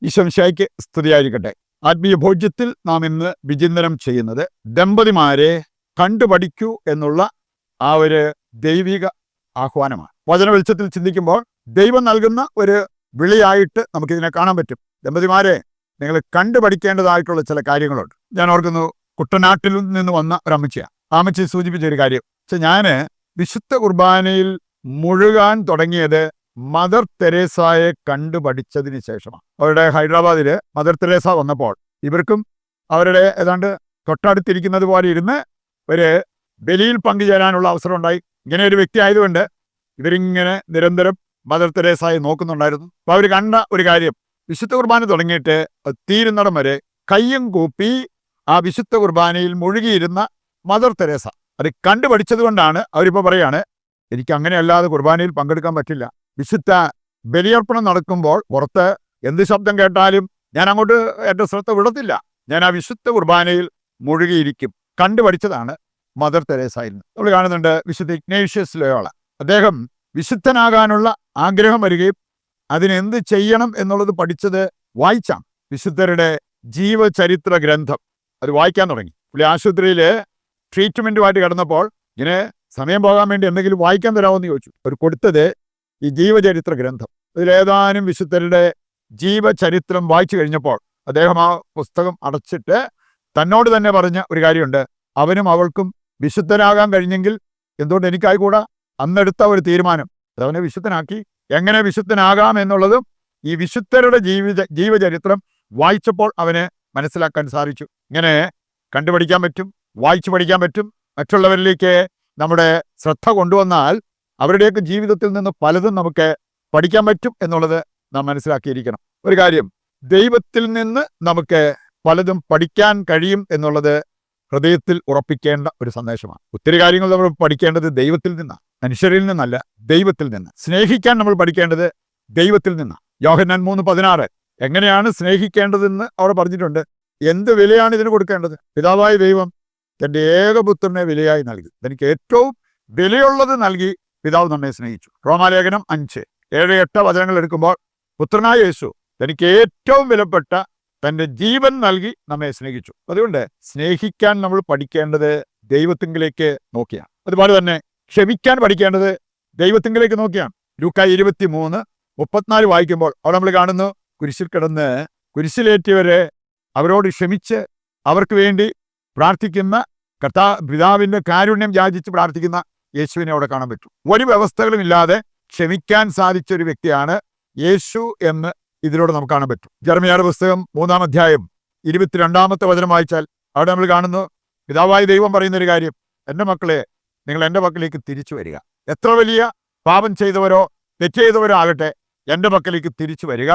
ഈശോമിശിഹായ്ക്ക് സ്തുതിയായിരിക്കട്ടെ. ആത്മീയ ഭോജ്യത്തിൽ നാം ഇന്ന് വിചിന്തനം ചെയ്യുന്നത് ദമ്പതിമാരെ കണ്ടുപഠിക്കൂ എന്നുള്ള ആ ഒരു ദൈവിക ആഹ്വാനമാണ്. വചന വെളിച്ചത്തിൽ ചിന്തിക്കുമ്പോൾ ദൈവം നൽകുന്ന ഒരു വിളിയായിട്ട് നമുക്കിതിനെ കാണാൻ പറ്റും. ദമ്പതിമാരെ, നിങ്ങൾ കണ്ടുപഠിക്കേണ്ടതായിട്ടുള്ള ചില കാര്യങ്ങളുണ്ട്. ഞാൻ ഓർക്കുന്നു, കുട്ടനാട്ടിൽ നിന്ന് വന്ന ഒരു അമ്മച്ചിയാണ്. അമ്മച്ചി സൂചിപ്പിച്ച ഒരു കാര്യം ഞാൻ വിശുദ്ധ കുർബാനയിൽ മുഴുകാൻ തുടങ്ങിയത് മദർ തെരേസയെ കണ്ടുപഠിച്ചതിന് ശേഷമാണ്. അവരുടെ ഹൈദരാബാദില് മദർ തെരേസ വന്നപ്പോൾ ഇവർക്കും അവരുടെ ഏതാണ്ട് തൊട്ടടുത്തിരിക്കുന്നത് പോലെ ഇരുന്ന് ഒരു ബലിയിൽ പങ്കുചേരാനുള്ള അവസരം ഉണ്ടായി. ഇങ്ങനെ ഒരു വ്യക്തി ആയതുകൊണ്ട് ഇവരിങ്ങനെ നിരന്തരം മദർ തെരേസയെ നോക്കുന്നുണ്ടായിരുന്നു. അപ്പോൾ അവർ കണ്ട ഒരു കാര്യം, വിശുദ്ധ കുർബാന തുടങ്ങിയിട്ട് തീരുന്നിടം വരെ കയ്യും കൂപ്പി ആ വിശുദ്ധ കുർബാനയിൽ മുഴുകിയിരുന്ന മദർ തെരേസ അത് കണ്ടുപഠിച്ചത് കൊണ്ടാണ് അവരിപ്പോൾ പറയാണ്, എനിക്ക് അങ്ങനെ അല്ലാതെ കുർബാനയിൽ പങ്കെടുക്കാൻ പറ്റില്ല. വിശുദ്ധ ബലിയർപ്പണം നടക്കുമ്പോൾ പുറത്ത് എന്ത് ശബ്ദം കേട്ടാലും ഞാൻ അങ്ങോട്ട് എൻ്റെ ശ്രദ്ധ വിടത്തില്ല. ഞാൻ ആ വിശുദ്ധ കുർബാനയിൽ മുഴുകിയിരിക്കും. കണ്ടുപഠിച്ചതാണ് മദർ തെരേസയിൽ നിന്ന്. നമ്മൾ കാണുന്നുണ്ട് വിശുദ്ധ ഇഗ്നേഷ്യസ് ലോയോള. അദ്ദേഹം വിശുദ്ധനാകാനുള്ള ആഗ്രഹം വരികയും അതിനെന്ത് ചെയ്യണം എന്നുള്ളത് പഠിച്ചത് വായിച്ചാണ്. വിശുദ്ധരുടെ ജീവചരിത്ര ഗ്രന്ഥം അത് വായിക്കാൻ തുടങ്ങി. പുള്ളി ആശുപത്രിയിൽ ട്രീറ്റ്മെൻറ്റുമായിട്ട് കിടന്നപ്പോൾ ഇങ്ങനെ സമയം പോകാൻ വേണ്ടി എന്തെങ്കിലും വായിക്കാൻ തരാമെന്ന് ചോദിച്ചു. അവർ കൊടുത്തത് ഈ ജീവചരിത്ര ഗ്രന്ഥം. ഇതിലേതാനും വിശുദ്ധരുടെ ജീവചരിത്രം വായിച്ചു കഴിഞ്ഞപ്പോൾ അദ്ദേഹം ആ പുസ്തകം അടച്ചിട്ട് തന്നോട് തന്നെ പറഞ്ഞ ഒരു കാര്യമുണ്ട്, അവനും അവൾക്കും വിശുദ്ധനാകാൻ കഴിഞ്ഞെങ്കിൽ എന്തുകൊണ്ട് എനിക്കായിക്കൂടാ? അന്നെടുത്ത ഒരു തീരുമാനം അതവനെ വിശുദ്ധനാക്കി. എങ്ങനെ വിശുദ്ധനാകാം എന്നുള്ളതും ഈ വിശുദ്ധരുടെ ജീവചരിത്രം വായിച്ചപ്പോൾ അവന് മനസ്സിലാക്കാൻ സാധിച്ചു. ഇങ്ങനെ കണ്ടുപഠിക്കാൻ പറ്റും, വായിച്ചു പഠിക്കാൻ പറ്റും. മറ്റുള്ളവരിലേക്ക് നമ്മുടെ ശ്രദ്ധ കൊണ്ടുവന്നാൽ അവരുടെയൊക്കെ ജീവിതത്തിൽ നിന്ന് പലതും നമുക്ക് പഠിക്കാൻ പറ്റും എന്നുള്ളത് നാം മനസ്സിലാക്കിയിരിക്കണം. ഒരു കാര്യം, ദൈവത്തിൽ നിന്ന് നമുക്ക് പലതും പഠിക്കാൻ കഴിയും എന്നുള്ളത് ഹൃദയത്തിൽ ഉറപ്പിക്കേണ്ട ഒരു സന്ദേശമാണ്. ഒത്തിരി കാര്യങ്ങൾ നമ്മൾ പഠിക്കേണ്ടത് ദൈവത്തിൽ നിന്നാണ്, മനുഷ്യരിൽ നിന്നല്ല, ദൈവത്തിൽ നിന്ന്. സ്നേഹിക്കാൻ നമ്മൾ പഠിക്കേണ്ടത് ദൈവത്തിൽ നിന്നാണ്. യോഹന്നാൻ 3:16 എങ്ങനെയാണ് സ്നേഹിക്കേണ്ടതെന്ന് അവിടെ പറഞ്ഞിട്ടുണ്ട്. എന്ത് വിലയാണ് ഇതിന് കൊടുക്കേണ്ടത്? പിതാവായ ദൈവം തൻ്റെ ഏകപുത്രനെ വിലയായി നൽകി. എനിക്ക് ഏറ്റവും വിലയുള്ളത് നൽകി പിതാവ് നമ്മെ സ്നേഹിച്ചു. റോമാലേഖനം 5:7-8 വചനങ്ങൾ എടുക്കുമ്പോൾ പുത്രനായ യേശു തനിക്ക് ഏറ്റവും വിലപ്പെട്ട തൻ്റെ ജീവൻ നൽകി നമ്മെ സ്നേഹിച്ചു. അതുകൊണ്ട് സ്നേഹിക്കാൻ നമ്മൾ പഠിക്കേണ്ടത് ദൈവത്തിങ്കിലേക്ക് നോക്കിയാണ്. അതുപോലെ തന്നെ ക്ഷമിക്കാൻ പഠിക്കേണ്ടത് ദൈവത്തിങ്കിലേക്ക് നോക്കിയാണ്. ലൂക്കാ 23:34 വായിക്കുമ്പോൾ അവിടെ നമ്മൾ കാണുന്നു, കുരിശിൽ കിടന്ന് കുരിശിലേറ്റിയവരെ അവരോട് ക്ഷമിച്ച് അവർക്ക് വേണ്ടി പ്രാർത്ഥിക്കുന്ന പിതാവിൻ്റെ കാരുണ്യം യാചിച്ച് പ്രാർത്ഥിക്കുന്ന യേശുവിനെ അവിടെ കാണാൻ പറ്റും. ഒരു വ്യവസ്ഥകളും ഇല്ലാതെ ക്ഷമിക്കാൻ സാധിച്ച ഒരു വ്യക്തിയാണ് യേശു എന്ന് ഇതിലൂടെ നമുക്ക് കാണാൻ പറ്റും. ജെറമ്യായുടെ പുസ്തകം 3-22 വചനം വായിച്ചാൽ അവിടെ നമ്മൾ കാണുന്നു, പിതാവായ ദൈവം പറയുന്നൊരു കാര്യം, എൻ്റെ മക്കളെ, നിങ്ങൾ എൻ്റെ മക്കളിലേക്ക് തിരിച്ചു വരിക. എത്ര വലിയ പാപം ചെയ്തവരോ തെറ്റ് ചെയ്തവരോ ആകട്ടെ, എൻ്റെ മക്കളിലേക്ക് തിരിച്ചു വരിക.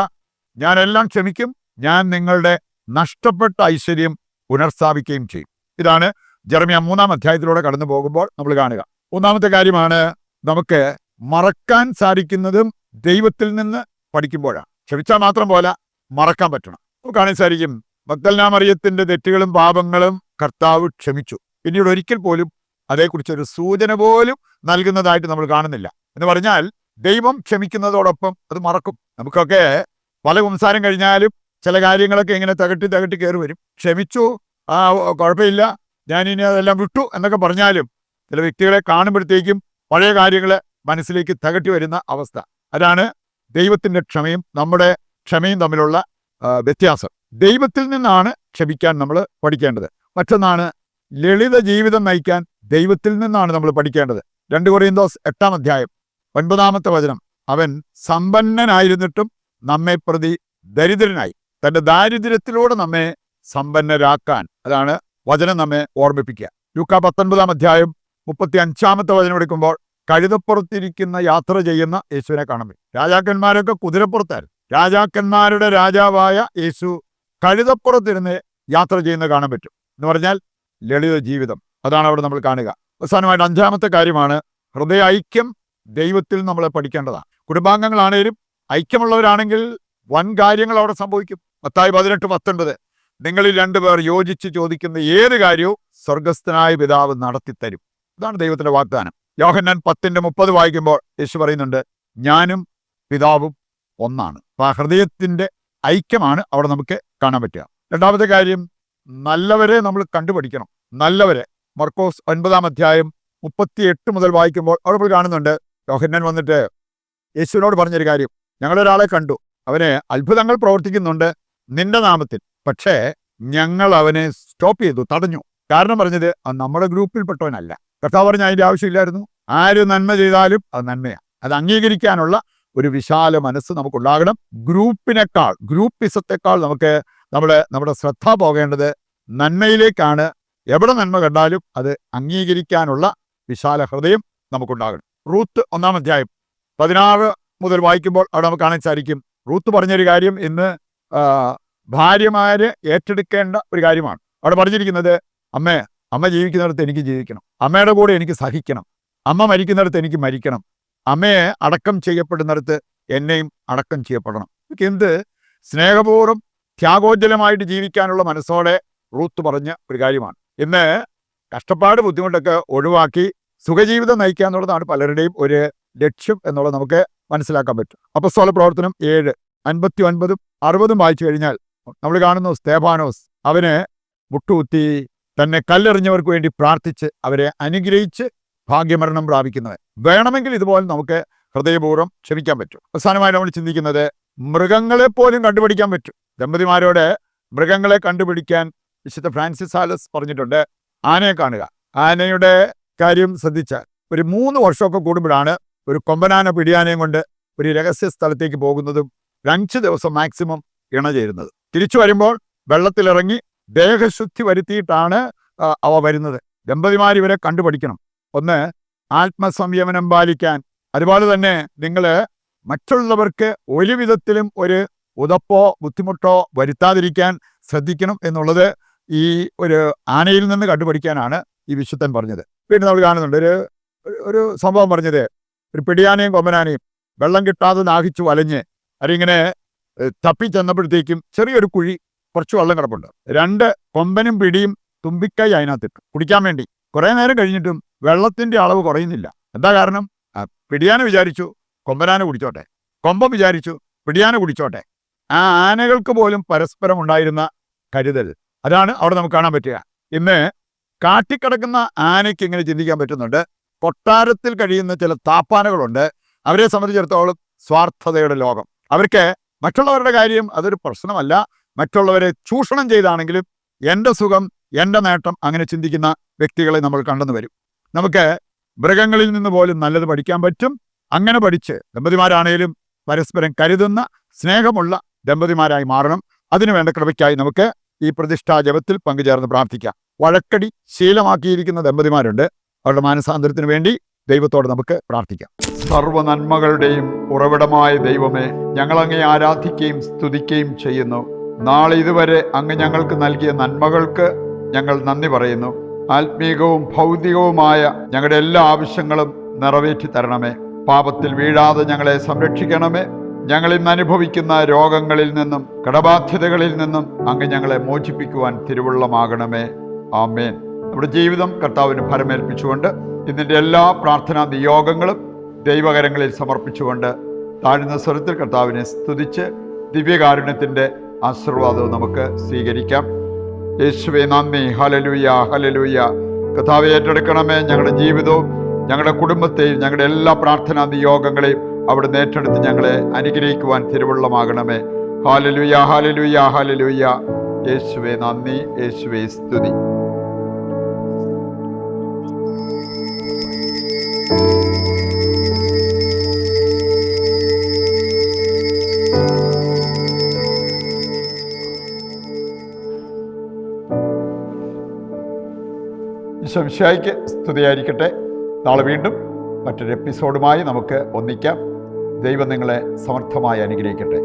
ഞാനെല്ലാം ക്ഷമിക്കും. ഞാൻ നിങ്ങളുടെ നഷ്ടപ്പെട്ട ഐശ്വര്യം പുനർസ്ഥാപിക്കുകയും ചെയ്യും. ഇതാണ് ജെറമ്യാ 3 കടന്നു പോകുമ്പോൾ നമ്മൾ കാണുക. മൂന്നാമത്തെ കാര്യമാണ്, നമുക്ക് മറക്കാൻ സാധിക്കുന്നതും ദൈവത്തിൽ നിന്ന് പഠിക്കുമ്പോഴാണ്. ക്ഷമിച്ചാൽ മാത്രം പോലെ മറക്കാൻ പറ്റണം. നമുക്ക് കാണാൻ സാധിക്കും, മഗ്ദലന മറിയത്തിന്റെ തെറ്റുകളും പാപങ്ങളും കർത്താവ് ക്ഷമിച്ചു. പിന്നീട് ഒരിക്കൽ പോലും അതേക്കുറിച്ചൊരു സൂചന പോലും നൽകുന്നതായിട്ട് നമ്മൾ കാണുന്നില്ല. എന്ന് പറഞ്ഞാൽ ദൈവം ക്ഷമിക്കുന്നതോടൊപ്പം അത് മറക്കും. നമുക്കൊക്കെ പല സംസാരം കഴിഞ്ഞാലും ചില കാര്യങ്ങളൊക്കെ ഇങ്ങനെ തകട്ടി കയറി വരും. ക്ഷമിച്ചു, കുഴപ്പമില്ല, ഞാനിനി അതെല്ലാം വിട്ടു എന്നൊക്കെ പറഞ്ഞാലും ചില വ്യക്തികളെ കാണുമ്പോഴത്തേക്കും പഴയ കാര്യങ്ങൾ മനസ്സിലേക്ക് തകട്ടി വരുന്ന അവസ്ഥ. അതാണ് ദൈവത്തിൻ്റെ ക്ഷമയും നമ്മുടെ ക്ഷമയും തമ്മിലുള്ള വ്യത്യാസം. ദൈവത്തിൽ നിന്നാണ് ക്ഷമിക്കാൻ നമ്മൾ പഠിക്കേണ്ടത്. മറ്റൊന്നാണ്, ലളിത ജീവിതം നയിക്കാൻ ദൈവത്തിൽ നിന്നാണ് നമ്മൾ പഠിക്കേണ്ടത്. 2 കൊരിന്തോസ് 8:9 വചനം, അവൻ സമ്പന്നനായിരുന്നിട്ടും നമ്മെ പ്രതി ദരിദ്രനായി തൻ്റെ ദാരിദ്ര്യത്തിലൂടെ നമ്മെ സമ്പന്നരാക്കാൻ. അതാണ് വചനം നമ്മെ ഓർമ്മിപ്പിക്കുക. ലൂക്കാ 19:35 വചനം എടുക്കുമ്പോൾ കഴുതപ്പുറത്തിരിക്കുന്ന യാത്ര ചെയ്യുന്ന യേശുവിനെ കാണാൻ പറ്റും. രാജാക്കന്മാരൊക്കെ കുതിരപ്പുറത്തായിരുന്നു. രാജാക്കന്മാരുടെ രാജാവായ യേശു കഴുതപ്പുറത്തിരുന്ന് യാത്ര ചെയ്യുന്നത് കാണാൻ പറ്റും. എന്ന് പറഞ്ഞാൽ ലളിത ജീവിതം, അതാണ് അവിടെ നമ്മൾ കാണുക. അവസാനമായിട്ട് 5ാമത്തെ കാര്യമാണ്, ഹൃദയ ഐക്യം ദൈവത്തിൽ നമ്മൾ പഠിക്കേണ്ടതാണ്. കുടുംബാംഗങ്ങളാണേലും ഐക്യമുള്ളവരാണെങ്കിൽ വൻ കാര്യങ്ങൾ അവിടെ സംഭവിക്കും. മത്തായി 18:19 നിങ്ങളിൽ 2 പേർ യോജിച്ച് ചോദിക്കുന്ന ഏത് കാര്യവും സ്വർഗസ്ഥനായ പിതാവ് നടത്തിത്തരും. ഇതാണ് ദൈവത്തിന്റെ വാഗ്ദാനം. യോഹന്നാൻ 10:30 വായിക്കുമ്പോൾ യേശു പറയുന്നുണ്ട്, ഞാനും പിതാവും ഒന്നാണ്. ആ ഹൃദയത്തിന്റെ ഐക്യമാണ് അവിടെ നമുക്ക് കാണാൻ പറ്റുക. രണ്ടാമത്തെ കാര്യം, നല്ലവരെ നമ്മൾ കണ്ടുപഠിക്കണം. നല്ലവരെ മർക്കോസ് 9-38 മുതൽ വായിക്കുമ്പോൾ അവിടെ നമ്മൾ കാണുന്നുണ്ട്, യോഹന്നാൻ വന്നിട്ട് യേശുവിനോട് പറഞ്ഞൊരു കാര്യം, ഞങ്ങളൊരാളെ കണ്ടു, അവന് അത്ഭുതങ്ങൾ പ്രവർത്തിക്കുന്നുണ്ട് നിന്റെ നാമത്തിൽ, പക്ഷേ ഞങ്ങൾ അവനെ സ്റ്റോപ്പ് ചെയ്തു, തടഞ്ഞു. കാരണം പറഞ്ഞത് അത് നമ്മുടെ ഗ്രൂപ്പിൽപ്പെട്ടവനല്ല. കർത്താവ് പറഞ്ഞ അതിൻ്റെ ആവശ്യമില്ലായിരുന്നു. ആര് നന്മ ചെയ്താലും അത് നന്മയാണ്. അത് അംഗീകരിക്കാനുള്ള ഒരു വിശാല മനസ്സ് നമുക്കുണ്ടാകണം. ഗ്രൂപ്പിസത്തെക്കാൾ നമ്മുടെ ശ്രദ്ധ പോകേണ്ടത് നന്മയിലേക്കാണ്. എവിടെ നന്മ കണ്ടാലും അത് അംഗീകരിക്കാനുള്ള വിശാല ഹൃദയം നമുക്കുണ്ടാകണം. റൂത്ത് 1-16 മുതൽ വായിക്കുമ്പോൾ അവിടെ നമുക്ക് കാണാൻ സാധിക്കും, റൂത്ത് പറഞ്ഞൊരു കാര്യം ഇന്ന് ഭാര്യമാര് ഏറ്റെടുക്കേണ്ട ഒരു കാര്യമാണ്. അവിടെ പറഞ്ഞിരിക്കുന്നത്, അമ്മ ജീവിക്കുന്നിടത്ത് എനിക്ക് ജീവിക്കണം, അമ്മയുടെ കൂടെ എനിക്ക് സഹിക്കണം, അമ്മ മരിക്കുന്നിടത്ത് എനിക്ക് മരിക്കണം, അമ്മയെ അടക്കം ചെയ്യപ്പെടുന്നിടത്ത് എന്നെയും അടക്കം ചെയ്യപ്പെടണം. എന്ത് സ്നേഹപൂർവ്വം ത്യാഗോജ്ജലമായിട്ട് ജീവിക്കാനുള്ള മനസ്സോടെ റൂത്ത് പറഞ്ഞ ഒരു കാര്യമാണ്. ഇന്ന് കഷ്ടപ്പാട് ബുദ്ധിമുട്ടൊക്കെ ഒഴിവാക്കി സുഖജീവിതം നയിക്കുക എന്നുള്ളതാണ് പലരുടെയും ഒരു ലക്ഷ്യം എന്നുള്ളത് നമുക്ക് മനസ്സിലാക്കാൻ പറ്റും. അപ്പോസ്തല പ്രവർത്തനം 7:59-60 വായിച്ചു കഴിഞ്ഞാൽ നമ്മൾ കാണുന്നു, സ്തേഫാനോസ് അവന് മുട്ടുകുത്തി തന്നെ കല്ലെറിഞ്ഞവർക്ക് വേണ്ടി പ്രാർത്ഥിച്ച് അവരെ അനുഗ്രഹിച്ച് ഭാഗ്യമരണം പ്രാപിക്കുന്നവൻ. വേണമെങ്കിൽ ഇതുപോലെ നമുക്ക് ഹൃദയപൂർവ്വം ക്ഷമിക്കാൻ പറ്റും. അവസാനമായി നമ്മൾ ചിന്തിക്കുന്നത്, മൃഗങ്ങളെ പോലും കണ്ടുപിടിക്കാൻ പറ്റും. ദമ്പതിമാരോട് മൃഗങ്ങളെ കണ്ടുപിടിക്കാൻ വിശുദ്ധ ഫ്രാൻസിസ് സാലസ് പറഞ്ഞിട്ടുണ്ട്. ആനയെ കാണുക, ആനയുടെ കാര്യം ശ്രദ്ധിച്ചാൽ ഒരു 3 വർഷമൊക്കെ കൂടുമ്പോഴാണ് ഒരു കൊമ്പനാന പിടിയാനയും കൊണ്ട് ഒരു രഹസ്യ സ്ഥലത്തേക്ക് പോകുന്നതും 5 ദിവസം മാക്സിമം ഇണചേരുന്നത്. തിരിച്ചു വരുമ്പോൾ വെള്ളത്തിലിറങ്ങി ദേഹശുദ്ധി വരുത്തിയിട്ടാണ് അവ വരുന്നത്. ദമ്പതിമാർ ഇവരെ കണ്ടുപഠിക്കണം. ഒന്ന്, ആത്മസംയമനം പാലിക്കാൻ. അതുപോലെ തന്നെ നിങ്ങൾ മറ്റുള്ളവർക്ക് ഒരു വിധത്തിലും ഒരു ഉതപ്പോ ബുദ്ധിമുട്ടോ വരുത്താതിരിക്കാൻ ശ്രദ്ധിക്കണം എന്നുള്ളത് ഈ ഒരു ആനയിൽ നിന്ന് കണ്ടുപഠിക്കാനാണ് ഈ വിശുദ്ധൻ പറഞ്ഞത്. പിന്നെ നമ്മൾ കാണുന്നുണ്ട് ഒരു സംഭവം പറഞ്ഞത്, ഒരു പിടിയാനയും കൊമ്പനാനയും വെള്ളം കിട്ടാതെ ദാഹിച്ചു വലഞ്ഞ് അതിങ്ങനെ തപ്പി ചെന്നപ്പോഴത്തേക്കും ചെറിയൊരു കുഴി, കുറച്ച് വെള്ളം കിടപ്പുണ്ട്. 2 കൊമ്പനും പിടിയും തുമ്പിക്കൈ അതിനകത്തിട്ടു കുടിക്കാൻ വേണ്ടി. കുറേ നേരം കഴിഞ്ഞിട്ടും വെള്ളത്തിന്റെ അളവ് കുറയുന്നില്ല. എന്താ കാരണം? പിടിയാന വിചാരിച്ചു കൊമ്പനാന കുടിച്ചോട്ടെ, കൊമ്പൻ വിചാരിച്ചു പിടിയാന കുടിച്ചോട്ടെ. ആ ആനകൾക്ക് പോലും പരസ്പരം ഉണ്ടായിരുന്ന കരുതൽ, അതാണ് അവിടെ നമുക്ക് കാണാൻ പറ്റുക. ഇന്ന് കാട്ടിക്കിടക്കുന്ന ആനയ്ക്ക് ഇങ്ങനെ ചിന്തിക്കാൻ പറ്റുന്നുണ്ട്. കൊട്ടാരത്തിൽ കഴിയുന്ന ചില താപ്പാനകളുണ്ട്, അവരെ സംബന്ധിച്ചിടത്തോളം സ്വാർത്ഥതയുടെ ലോകം. അവർക്ക് മറ്റുള്ളവരുടെ കാര്യം അതൊരു പ്രശ്നമല്ല. മറ്റുള്ളവരെ ചൂഷണം ചെയ്താണെങ്കിലും എൻ്റെ സുഖം, എൻ്റെ നേട്ടം, അങ്ങനെ ചിന്തിക്കുന്ന വ്യക്തികളെ നമ്മൾ കണ്ടെന്ന് വരും. നമുക്ക് മൃഗങ്ങളിൽ നിന്ന് പോലും നല്ലത് പഠിക്കാൻ പറ്റും. അങ്ങനെ പഠിച്ച് ദമ്പതിമാരാണേലും പരസ്പരം കരുതുന്ന സ്നേഹമുള്ള ദമ്പതിമാരായി മാറണം. അതിനുവേണ്ട കൃപയ്ക്കായി നമുക്ക് ഈ പ്രതിഷ്ഠാ ജപത്തിൽ പങ്കുചേർന്ന് പ്രാർത്ഥിക്കാം. വഴക്കടി ശീലമാക്കിയിരിക്കുന്ന ദമ്പതിമാരുണ്ട്. അവരുടെ മാനസാന്തരത്തിന് വേണ്ടി ദൈവത്തോട് നമുക്ക് പ്രാർത്ഥിക്കാം. സർവ്വ നന്മകളുടെയും ഉറവിടമായ ദൈവമേ, ഞങ്ങൾ അങ്ങയെ ആരാധിക്കുകയും സ്തുതിക്കുകയും ചെയ്യുന്നു. നാളെ ഇതുവരെ അങ്ങ് ഞങ്ങൾക്ക് നൽകിയ നന്മകൾക്ക് ഞങ്ങൾ നന്ദി പറയുന്നു. ആത്മീകവും ഭൗതികവുമായ ഞങ്ങളുടെ എല്ലാ ആവശ്യങ്ങളും നിറവേറ്റി തരണമേ. പാപത്തിൽ വീഴാതെ ഞങ്ങളെ സംരക്ഷിക്കണമേ. ഞങ്ങൾ ഇന്ന് അനുഭവിക്കുന്ന രോഗങ്ങളിൽ നിന്നും കടബാധ്യതകളിൽ നിന്നും അങ്ങ് ഞങ്ങളെ മോചിപ്പിക്കുവാൻ തിരുവുള്ളമാകണമേ. ആമേൻ. നമ്മുടെ ജീവിതം കർത്താവിന് ഫലമേൽപ്പിച്ചുകൊണ്ട് ഇതിൻ്റെ എല്ലാ പ്രാർത്ഥനാ നിയോഗങ്ങളും ദൈവകരങ്ങളിൽ സമർപ്പിച്ചുകൊണ്ട് താഴ്ന്ന സ്വരത്തിൽ കർത്താവിനെ സ്തുതിച്ച് ദിവ്യകാരുണ്യത്തിൻ്റെ ആശീർവാദവും നമുക്ക് സ്വീകരിക്കാം. യേശുവേ നന്ദി, ഹല്ലേലൂയ, ഹല്ലേലൂയ. കർത്താവേ ഏറ്റെടുക്കണമേ. ഞങ്ങളുടെ ജീവിതവും ഞങ്ങളുടെ കുടുംബത്തെയും ഞങ്ങളുടെ എല്ലാ പ്രാർത്ഥനാ നിയോഗങ്ങളെയും അവിടുന്ന് ഏറ്റെടുത്ത് ഞങ്ങളെ അനുഗ്രഹിക്കുവാൻ തിരുവുള്ളമാകണമേ. ഹല്ലേലൂയ, ഹല്ലേലൂയ, ഹല്ലേലൂയ. യേശുവേ നന്ദി, യേശുവേ സ്തുതി. ഈശോമിശിഹായ്ക്ക് സ്തുതിയായിരിക്കട്ടെ. നാളെ വീണ്ടും മറ്റൊരു എപ്പിസോഡുമായി നമുക്ക് ഒന്നിക്കാം. ദൈവം നിങ്ങളെ സമർത്ഥമായി അനുഗ്രഹിക്കട്ടെ.